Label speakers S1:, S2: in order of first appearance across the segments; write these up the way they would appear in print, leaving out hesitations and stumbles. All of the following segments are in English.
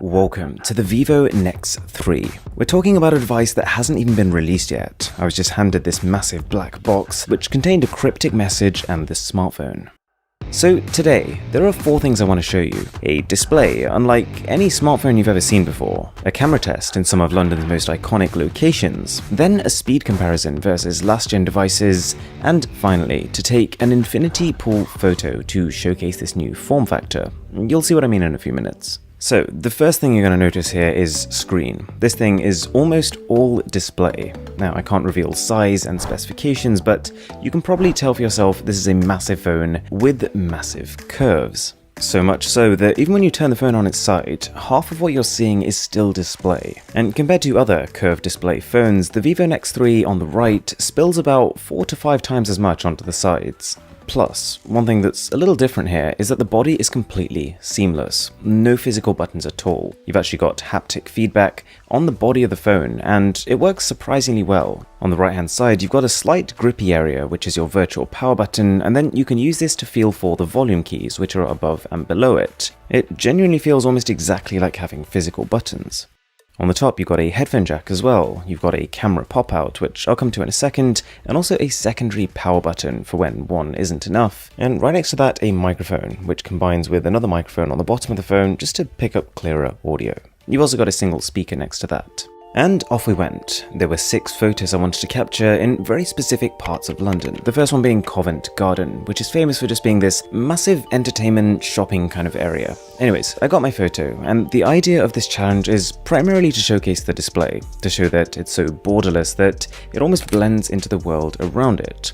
S1: Welcome to the Vivo NEX 3. We're talking about a device that hasn't even been released yet. I was just handed this massive black box which contained a cryptic message and this smartphone. So today, there are 4 things I want to show you. A display unlike any smartphone you've ever seen before, a camera test in some of London's most iconic locations, then a speed comparison versus last-gen devices, and finally, to take an infinity pool photo to showcase this new form factor. You'll see what I mean in a few minutes. So, the first thing you're going to notice here is screen. This thing is almost all display. Now, I can't reveal size and specifications, but you can probably tell for yourself this is a massive phone with massive curves. So much so that even when you turn the phone on its side, half of what you're seeing is still display. And compared to other curved display phones, the Vivo NEX 3 on the right spills about 4 to 5 times as much onto the sides. Plus, one thing that's a little different here is that the body is completely seamless. No physical buttons at all. You've actually got haptic feedback on the body of the phone, and it works surprisingly well. On the right hand side, you've got a slight grippy area, which is your virtual power button, and then you can use this to feel for the volume keys, which are above and below it. It genuinely feels almost exactly like having physical buttons. On the top, you've got a headphone jack as well, you've got a camera pop-out, which I'll come to in a second, and also a secondary power button for when one isn't enough, and right next to that a microphone, which combines with another microphone on the bottom of the phone just to pick up clearer audio. You've also got a single speaker next to that. And off we went. There were 6 photos I wanted to capture in very specific parts of London. The first one being Covent Garden, which is famous for just being this massive entertainment shopping kind of area. Anyways, I got my photo, and the idea of this challenge is primarily to showcase the display, to show that it's so borderless that it almost blends into the world around it.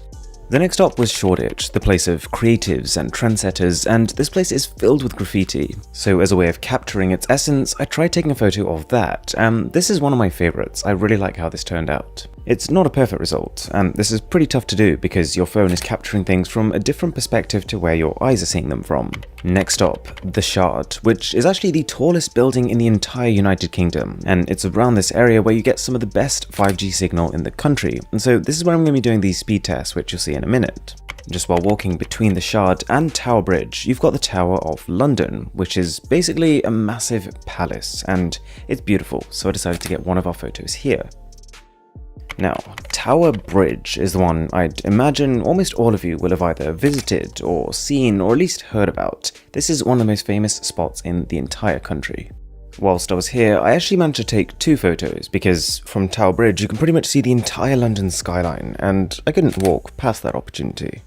S1: The next stop was Shoreditch, the place of creatives and trendsetters, and this place is filled with graffiti. So as a way of capturing its essence, I tried taking a photo of that, and this is one of my favorites. I really like how this turned out. It's not a perfect result, and this is pretty tough to do because your phone is capturing things from a different perspective to where your eyes are seeing them from. Next stop, the Shard, which is actually the tallest building in the entire United Kingdom, and it's around this area where you get some of the best 5G signal in the country, and so this is where I'm going to be doing these speed tests, which you'll see in a minute. Just while walking between the Shard and Tower Bridge, you've got the Tower of London, which is basically a massive palace, and it's beautiful, so I decided to get one of our photos here. Now, Tower Bridge is the one I'd imagine almost all of you will have either visited or seen or at least heard about. This is one of the most famous spots in the entire country. Whilst I was here, I actually managed to take 2 photos because from Tower Bridge you can pretty much see the entire London skyline, and I couldn't walk past that opportunity.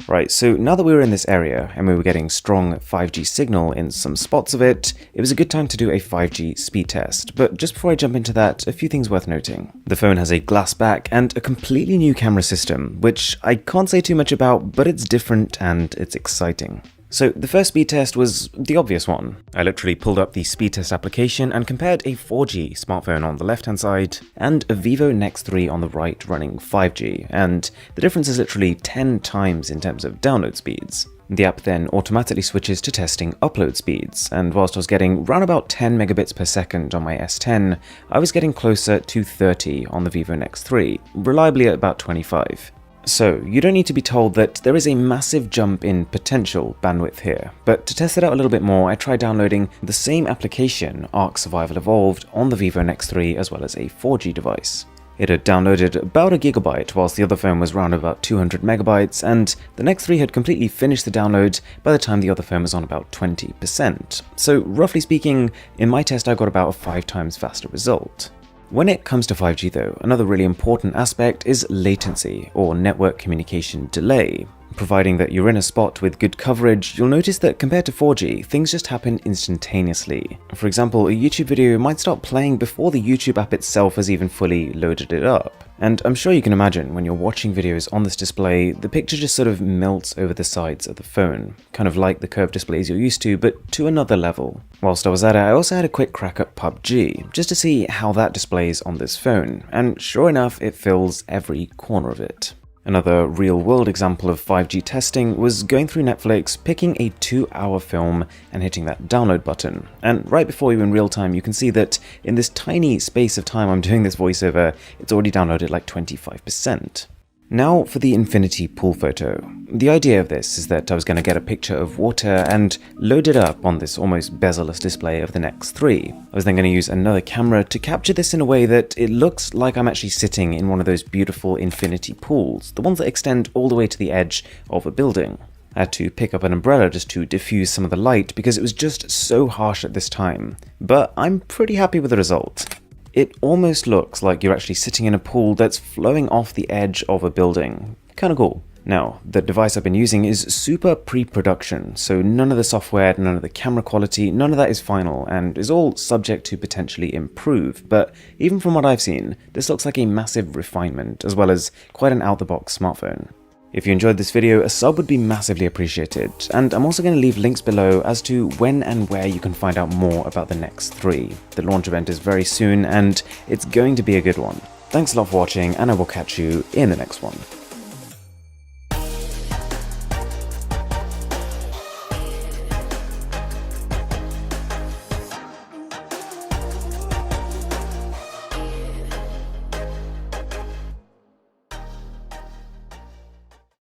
S1: Right, so now that we were in this area and we were getting strong 5G signal in some spots of it, it was a good time to do a 5G speed test. But just before I jump into that, a few things worth noting. The phone has a glass back and a completely new camera system, which I can't say too much about, but it's different and it's exciting. So the first speed test was the obvious one. I literally pulled up the speed test application and compared a 4G smartphone on the left hand side and a Vivo NEX 3 on the right running 5G, and the difference is literally 10 times in terms of download speeds. The app then automatically switches to testing upload speeds, and whilst I was getting around about 10 megabits per second on my S10, I was getting closer to 30 on the Vivo NEX 3, reliably at about 25. So, you don't need to be told that there is a massive jump in potential bandwidth here, but to test it out a little bit more, I tried downloading the same application, Arc Survival Evolved, on the Vivo NEX 3 as well as a 4G device. It had downloaded about a gigabyte, whilst the other phone was around about 200 megabytes, and the NEX 3 had completely finished the download by the time the other phone was on about 20%. So, roughly speaking, in my test I got about a 5 times faster result. When it comes to 5G though, another really important aspect is latency, or network communication delay. Providing that you're in a spot with good coverage, you'll notice that compared to 4G, things just happen instantaneously. For example, a YouTube video might start playing before the YouTube app itself has even fully loaded it up. And I'm sure you can imagine when you're watching videos on this display, the picture just sort of melts over the sides of the phone, kind of like the curved displays you're used to, but to another level. Whilst I was at it, I also had a quick crack at PUBG, just to see how that displays on this phone, and sure enough, it fills every corner of it. Another real-world example of 5G testing was going through Netflix, picking a 2-hour film and hitting that download button. And right before you in real time, you can see that in this tiny space of time I'm doing this voiceover, it's already downloaded like 25%. Now for the infinity pool photo. The idea of this is that I was going to get a picture of water and load it up on this almost bezel-less display of the NEX 3. I was then going to use another camera to capture this in a way that it looks like I'm actually sitting in one of those beautiful infinity pools, the ones that extend all the way to the edge of a building. I had to pick up an umbrella just to diffuse some of the light because it was just so harsh at this time, but I'm pretty happy with the result. It almost looks like you're actually sitting in a pool that's flowing off the edge of a building. Kinda cool. Now, the device I've been using is super pre-production, so none of the software, none of the camera quality, none of that is final and is all subject to potentially improve, but even from what I've seen, this looks like a massive refinement as well as quite an out-the-box smartphone. If you enjoyed this video, a sub would be massively appreciated, and I'm also going to leave links below as to when and where you can find out more about the NEX 3. The launch event is very soon, and it's going to be a good one. Thanks a lot for watching, and I will catch you in the next one.